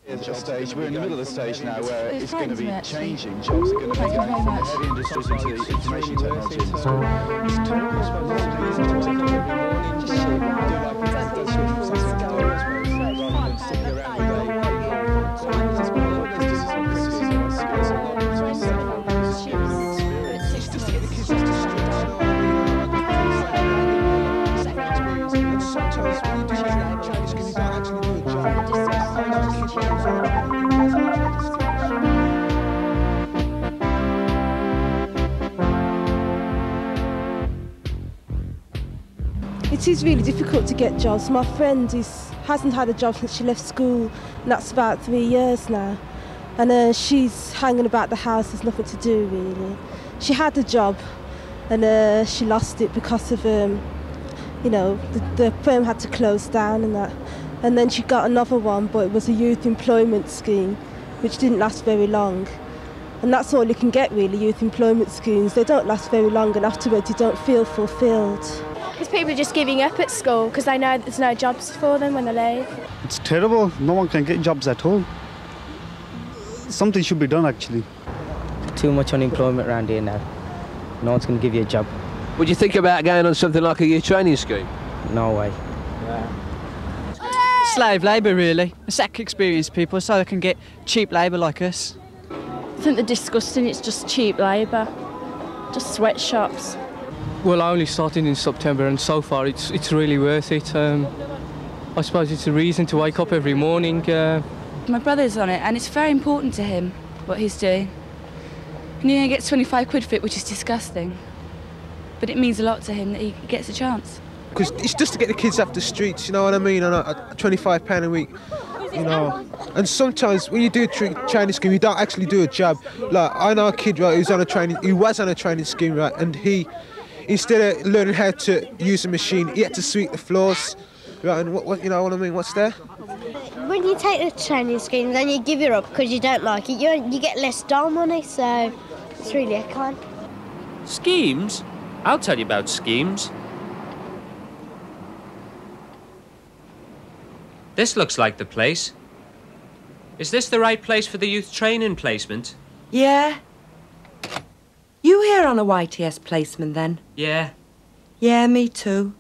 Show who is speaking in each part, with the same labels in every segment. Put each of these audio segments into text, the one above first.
Speaker 1: At the stage, we're in the middle of the stage now where it's going to be changing. Jobs are going to be going from the heavy industries into the information technology industry.
Speaker 2: It is really difficult to get jobs. My friend hasn't had a job since she left school, and that's about 3 years now. And she's hanging about the house, there's nothing to do really. She had a job and she lost it because of, you know, the firm had to close down and that. And then she got another one, but it was a youth employment scheme, which didn't last very long. And that's all you can get really, youth employment schemes. They don't last very long, and afterwards you don't feel fulfilled.
Speaker 3: Because people are just giving up at school because they know there's no jobs for them when they leave.
Speaker 4: It's terrible. No one can get jobs at all. Something should be done, actually.
Speaker 5: Too much unemployment around here now. No one's going to give you a job.
Speaker 6: Would you think about going on something like a youth training scheme?
Speaker 5: No way.
Speaker 7: Slave labour, really. A sack experienced people so they can get cheap labour like us.
Speaker 3: I think they're disgusting. It's just cheap labour. Just sweatshops.
Speaker 8: Well, I only started in September, and so far it's really worth it. I suppose it's a reason to wake up every morning.
Speaker 9: My brother's on it, and it's very important to him, what he's doing. And he only gets 25 quid for it, which is disgusting. But it means a lot to him that he gets a chance.
Speaker 10: Because it's just to get the kids off the streets, you know what I mean, on a £25 a week, you know. And sometimes when you do a training scheme, you don't actually do a job. Like, I know a kid, right, who was on a training scheme, right, and he, instead of learning how to use a machine, he had to sweep the floors, right, and what you know what I mean, what's there?
Speaker 11: When you take the training scheme, then you give it up because you don't like it, you get less dole money, so it's really a con.
Speaker 12: Schemes? I'll tell you about schemes. This looks like the place. Is this the right place for the youth training placement?
Speaker 13: Yeah. You here on a YTS placement then?
Speaker 12: Yeah.
Speaker 13: Yeah, me too.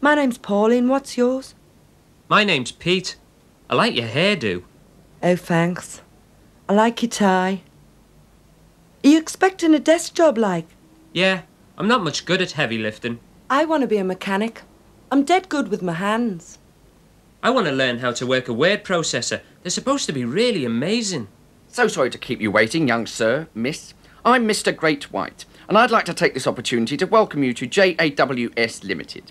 Speaker 13: My name's Pauline, what's yours?
Speaker 12: My name's Pete. I like your hairdo.
Speaker 13: Oh, thanks. I like your tie. Are you expecting a desk job like?
Speaker 12: Yeah, I'm not much good at heavy lifting.
Speaker 13: I want to be a mechanic. I'm dead good with my hands.
Speaker 12: I want to learn how to work a word processor. They're supposed to be really amazing.
Speaker 14: So sorry to keep you waiting, young sir, miss. I'm Mr. Great White, and I'd like to take this opportunity to welcome you to JAWS Limited.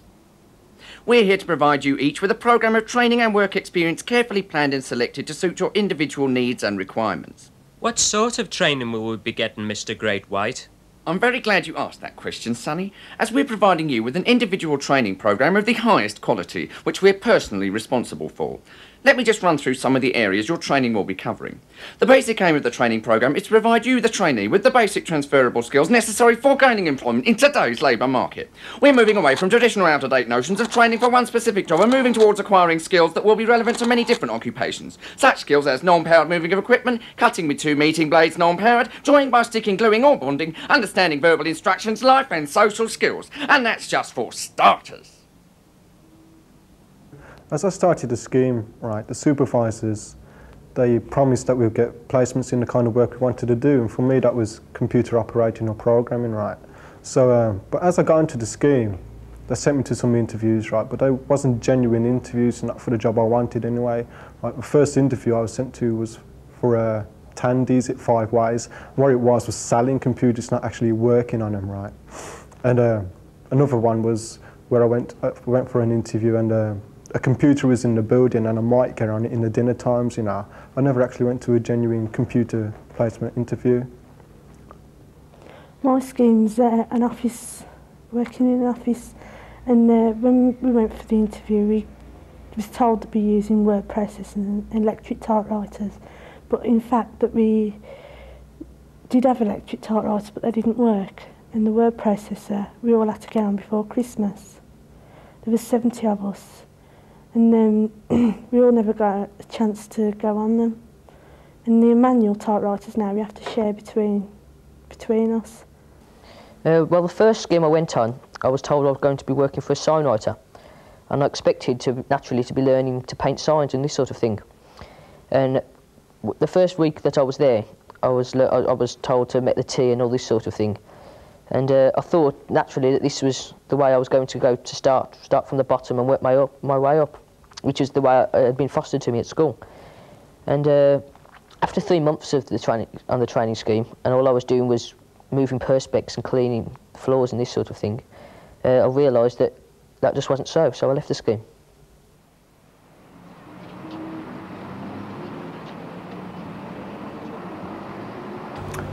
Speaker 14: We're here to provide you each with a programme of training and work experience carefully planned and selected to suit your individual needs and requirements.
Speaker 12: What sort of training will we be getting, Mr. Great White?
Speaker 14: I'm very glad you asked that question, Sonny, as we're providing you with an individual training programme of the highest quality, which we're personally responsible for. Let me just run through some of the areas your training will be covering. The basic aim of the training programme is to provide you, the trainee, with the basic transferable skills necessary for gaining employment in today's labour market. We're moving away from traditional out-of-date notions of training for one specific job and moving towards acquiring skills that will be relevant to many different occupations. Such skills as non-powered moving of equipment, cutting with 2 meeting blades non-powered, joining by sticking, gluing or bonding, understanding verbal instructions, life and social skills. And that's just for starters.
Speaker 15: As I started the scheme, right, the supervisors, they promised that we'd get placements in the kind of work we wanted to do, and for me that was computer operating or programming, right. So, but as I got into the scheme, they sent me to some interviews, right, but they wasn't genuine interviews, not for the job I wanted anyway. Right, the first interview I was sent to was for Tandy's at 5 Ways. What it was selling computers, not actually working on them, right. And another one was where I went for an interview, and a computer was in the building and I might get on it in the dinner times, you know. I never actually went to a genuine computer placement interview.
Speaker 2: My scheme's an office, working in an office, and when we went for the interview we was told to be using word processing and electric typewriters, but in fact that we did have electric typewriters but they didn't work, and the word processor we all had to get on before Christmas. There was 70 of us. and we all never got a chance to go on them. And the manual typewriters now we have to share between us.
Speaker 16: Well, the first scheme I went on, I was told I was going to be working for a sign writer, and I expected to naturally to be learning to paint signs and this sort of thing. And the first week that I was there, I was told to make the tea and all this sort of thing. And I thought naturally that this was the way I was going to go to start from the bottom and work my way up, which is the way it had been fostered to me at school. And after 3 months of the training scheme, and all I was doing was moving perspex and cleaning floors and this sort of thing, I realised that that just wasn't so I left the scheme.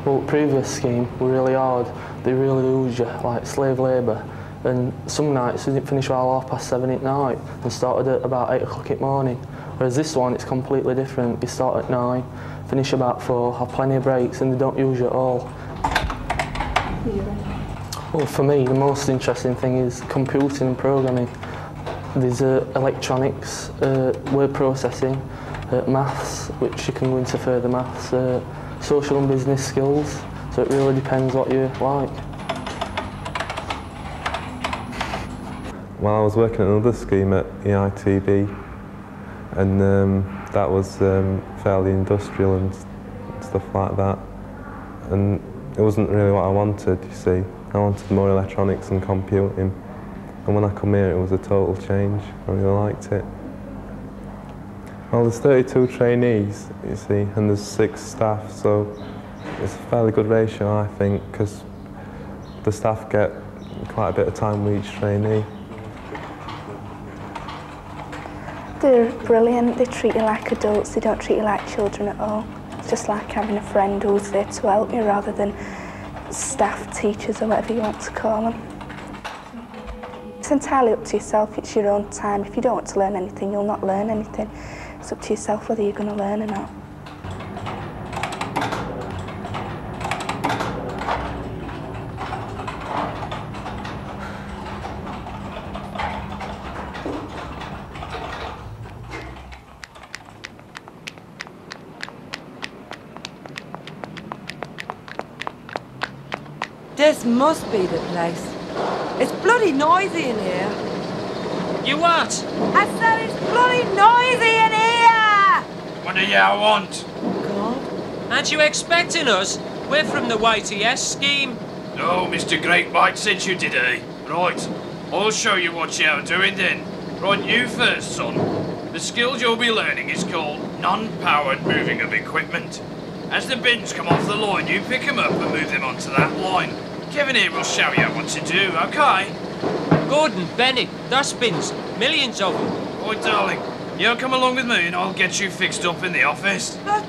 Speaker 8: Well, the previous scheme were really hard. They really lose you, like slave labour. And some nights we didn't finish till 7:30 at night and started at about 8 o'clock in the morning. Whereas this one, it's completely different. You start at 9, finish about 4, have plenty of breaks, and they don't use you at all. Well, for me, the most interesting thing is computing and programming. There's electronics, word processing, maths, which you can go into further maths, social and business skills, so it really depends what you like.
Speaker 17: Well, I was working at another scheme at EITB, and that was fairly industrial and stuff like that, and it wasn't really what I wanted, you see. I wanted more electronics and computing, and when I come here it was a total change. I really liked it. Well, there's 32 trainees, you see, and there's 6 staff, so it's a fairly good ratio, I think, because the staff get quite a bit of time with each trainee.
Speaker 18: They're brilliant. They treat you like adults. They don't treat you like children at all. It's just like having a friend who's there to help you rather than staff, teachers or whatever you want to call them. It's entirely up to yourself. It's your own time. If you don't want to learn anything, you'll not learn anything. It's up to yourself whether you're going to learn or not.
Speaker 13: This must be the place. It's bloody noisy in here.
Speaker 12: You what?
Speaker 13: I said it's bloody noisy in here!
Speaker 19: What do you want?
Speaker 13: God.
Speaker 12: Aren't you expecting us? We're from the YTS scheme.
Speaker 19: No, Mr. Great White sent you today. Right, I'll show you what you're doing then. Right, you first, son. The skills you'll be learning is called non-powered moving of equipment. As the bins come off the line, you pick them up and move them onto that line. Kevin here will show you what to do, okay?
Speaker 12: Gordon, Bennett, dustbins, millions of them.
Speaker 19: Right, darling, you come along with me and I'll get you fixed up in the office.
Speaker 13: But...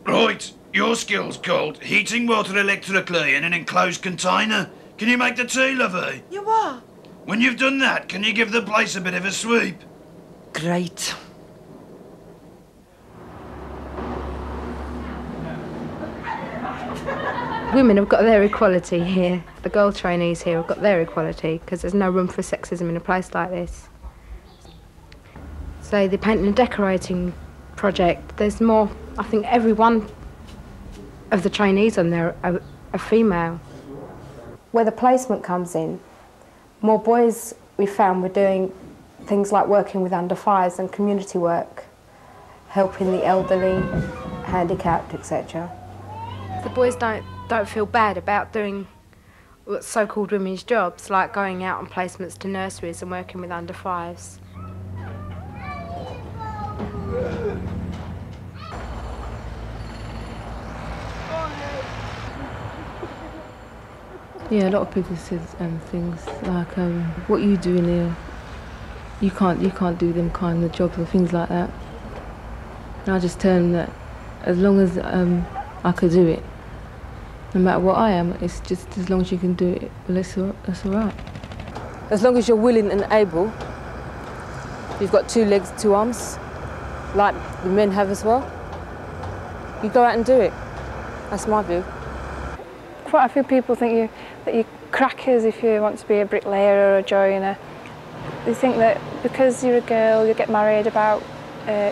Speaker 19: Right, your skill's called heating water electrically in an enclosed container. Can you make the tea, lovey?
Speaker 13: You what?
Speaker 19: When you've done that, can you give the place a bit of a sweep?
Speaker 13: Great.
Speaker 20: Women have got their equality here. The girl trainees here have got their equality because there's no room for sexism in a place like this. So the painting and decorating project, there's more, I think every one of the trainees on there are female. Where the placement comes in, more boys we found were doing things like working with under fives and community work, helping the elderly, handicapped, etc. The boys don't feel bad about doing so-called women's jobs, like going out on placements to nurseries and working with under fives.
Speaker 21: Yeah, a lot of people said things like, "What you doing here? You can't do them kind of jobs," or things like that. And I just tell them that as long as I could do it, no matter what I am, it's just as long as you can do it, well, that's all right. As long as you're willing and able, you've got 2 legs, 2 arms, like the men have as well, you go out and do it. That's my view.
Speaker 22: Quite a few people think that you're crackers if you want to be a bricklayer or a joiner. They think that because you're a girl, you'll get married about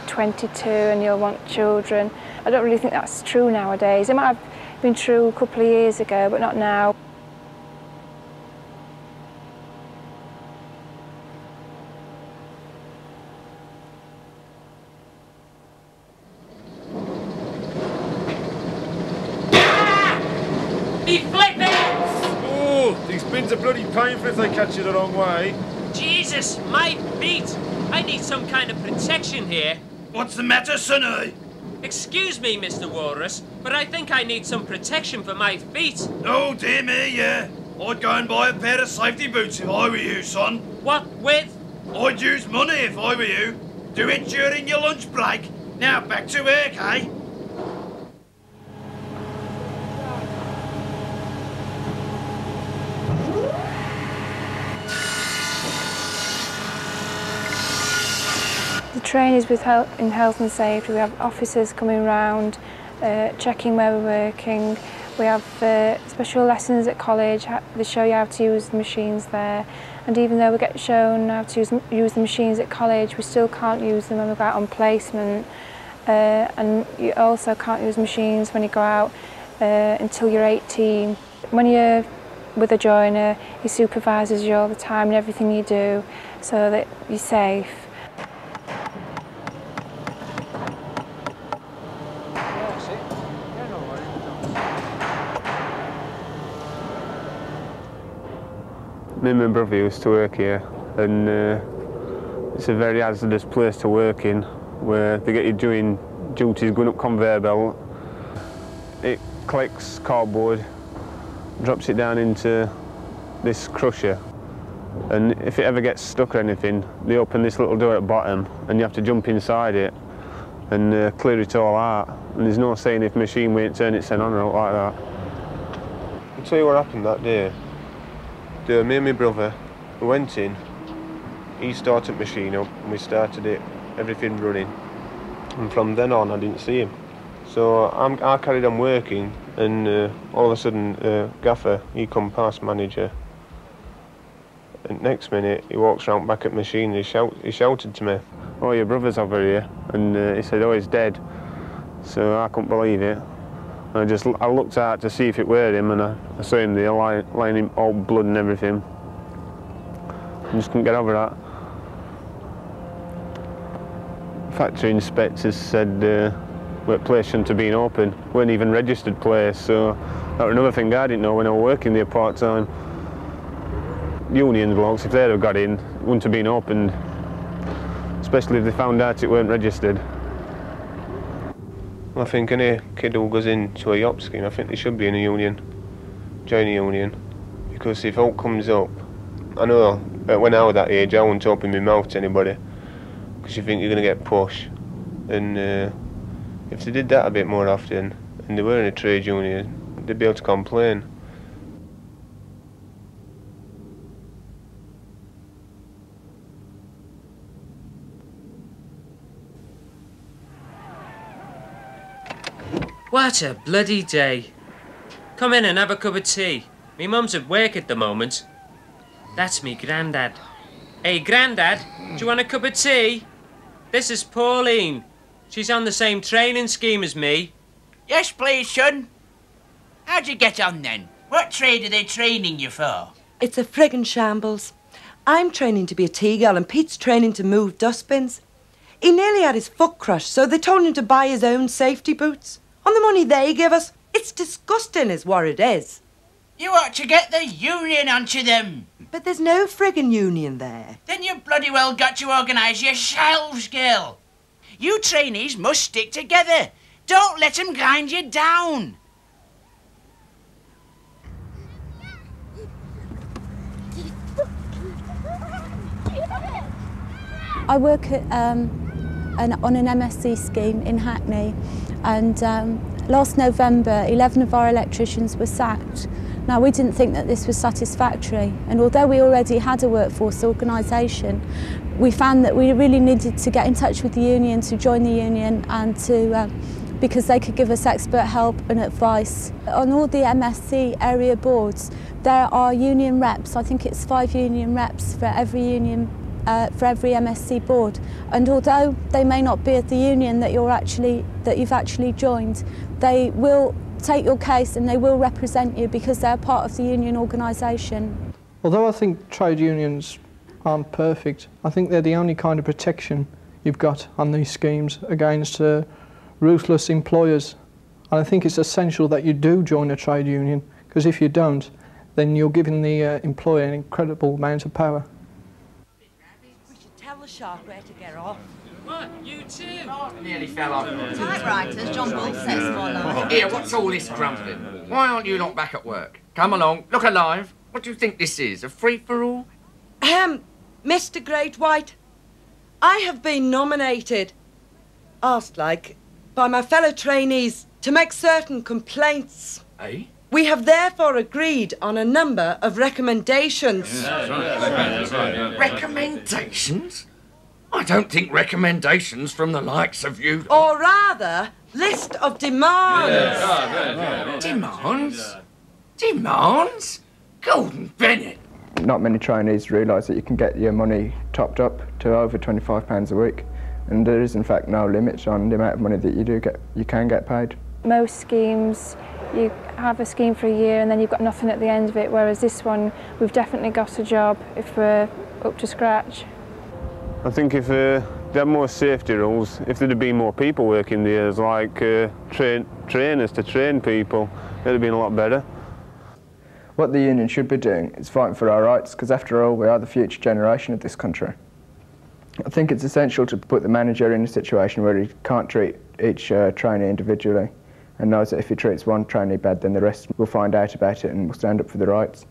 Speaker 22: 22 and you'll want children. I don't really think that's true nowadays. It might have been true a couple of years ago, but not now.
Speaker 1: Oh, these bins are bloody painful if they catch you the wrong way.
Speaker 12: Jesus, my feet! I need some kind of protection here.
Speaker 19: What's the matter, sonny?
Speaker 12: Excuse me, Mr. Walrus, but I think I need some protection for my feet.
Speaker 19: Oh, dear me, yeah. I'd go and buy a pair of safety boots if I were you, son.
Speaker 12: What with?
Speaker 19: I'd use money if I were you. Do it during your lunch break. Now, back to work, eh?
Speaker 22: The trainees in health and safety, we have officers coming round, checking where we're working. We have special lessons at college. They show you how to use the machines there. And even though we get shown how to use the machines at college, we still can't use them when we go out on placement. And you also can't use machines when you go out until you're 18. When you're with a joiner, he supervises you all the time and everything you do so that you're safe.
Speaker 4: Me and my brother used to work here, and it's a very hazardous place to work in, where they get you doing duties going up conveyor belt. It collects cardboard, drops it down into this crusher, and if it ever gets stuck or anything, they open this little door at the bottom, and you have to jump inside it and clear it all out. And there's no saying if machine won't turn its head on or out like that.
Speaker 1: I'll tell you what happened that day. Me and my brother, we went in, he started the machine up and we started it, everything running. And from then on I didn't see him. So I carried on working, and all of a sudden Gaffer, he come past, manager. And next minute he walks round back at the machine and he shouted to me,
Speaker 4: "Oh, your brother's over here," and he said, "Oh, he's dead." So I couldn't believe it. I looked out to see if it were him, and I saw him there lying in all blood and everything. I just couldn't get over that. Factory inspectors said the place shouldn't have been open. Weren't even registered place, so that was another thing I didn't know when I was working there part-time. Union blocks, if they'd have got in, it wouldn't have been opened, especially if they found out it weren't registered.
Speaker 1: I think any kid who goes into a YOP scheme, I think they should be in a union, join a union, because if all comes up, I know when I was that age I wouldn't open my mouth to anybody, because you think you're going to get pushed, and if they did that a bit more often, and they were in a trade union, they'd be able to complain.
Speaker 12: What a bloody day. Come in and have a cup of tea. Me mum's at work at the moment. That's me grandad. Hey, Grandad, do you want a cup of tea? This is Pauline. She's on the same training scheme as me.
Speaker 23: Yes, please, son. How'd you get on then? What trade are they training you for?
Speaker 13: It's a friggin' shambles. I'm training to be a tea girl and Pete's training to move dustbins. He nearly had his foot crushed, so they told him to buy his own safety boots. On the money they give us. It's disgusting is what it is.
Speaker 23: You ought to get the union onto them.
Speaker 13: But there's no friggin' union there.
Speaker 23: Then you bloody well got to organise yourselves, girl. You trainees must stick together. Don't let them grind you down.
Speaker 24: I work at, on an MSc scheme in Hackney, and last November 11 of our electricians were sacked. Now, we didn't think that this was satisfactory, and although we already had a workforce organisation, we found that we really needed to get in touch with the union, to join the union, and to because they could give us expert help and advice. On all the MSc area boards there are union reps. I think it's 5 union reps for every union for every MSc board. And although they may not be at the union that you've actually joined, they will take your case and they will represent you because they're part of the union organisation.
Speaker 3: Although I think trade unions aren't perfect, I think they're the only kind of protection you've got on these schemes against ruthless employers. And I think it's essential that you do join a trade union, because if you don't, then you're giving the employer an incredible amount of power.
Speaker 13: We should tell the shark where to get off.
Speaker 12: What? You too?
Speaker 14: Nearly fell off.
Speaker 5: Typewriters, John Bull says more like.
Speaker 14: Here, what's all this grumbling? Why aren't you not back at work? Come along, look alive. What do you think this is, a free-for-all?
Speaker 13: Mr. Great White, I have been nominated, asked like, by my fellow trainees to make certain complaints.
Speaker 14: Eh?
Speaker 13: We have therefore agreed on a number of recommendations.
Speaker 14: Recommendations? I don't think recommendations from the likes of you...
Speaker 13: Or rather, list of demands.
Speaker 14: Demands? Demands? Gordon Bennett!
Speaker 6: Not many trainees realise that you can get your money topped up to over £25 a week, and there is in fact no limit on the amount of money that you can get paid.
Speaker 22: Most schemes, you have a scheme for a year and then you've got nothing at the end of it, whereas this one, we've definitely got a job if we're up to scratch.
Speaker 4: I think if they had more safety rules, if there'd have been more people working there, like trainers to train people, it'd have been a lot better.
Speaker 6: What the union should be doing is fighting for our rights, because after all, we are the future generation of this country. I think it's essential to put the manager in a situation where he can't treat each trainee individually, and knows that if he treats one trainee bad, then the rest will find out about it and will stand up for their rights.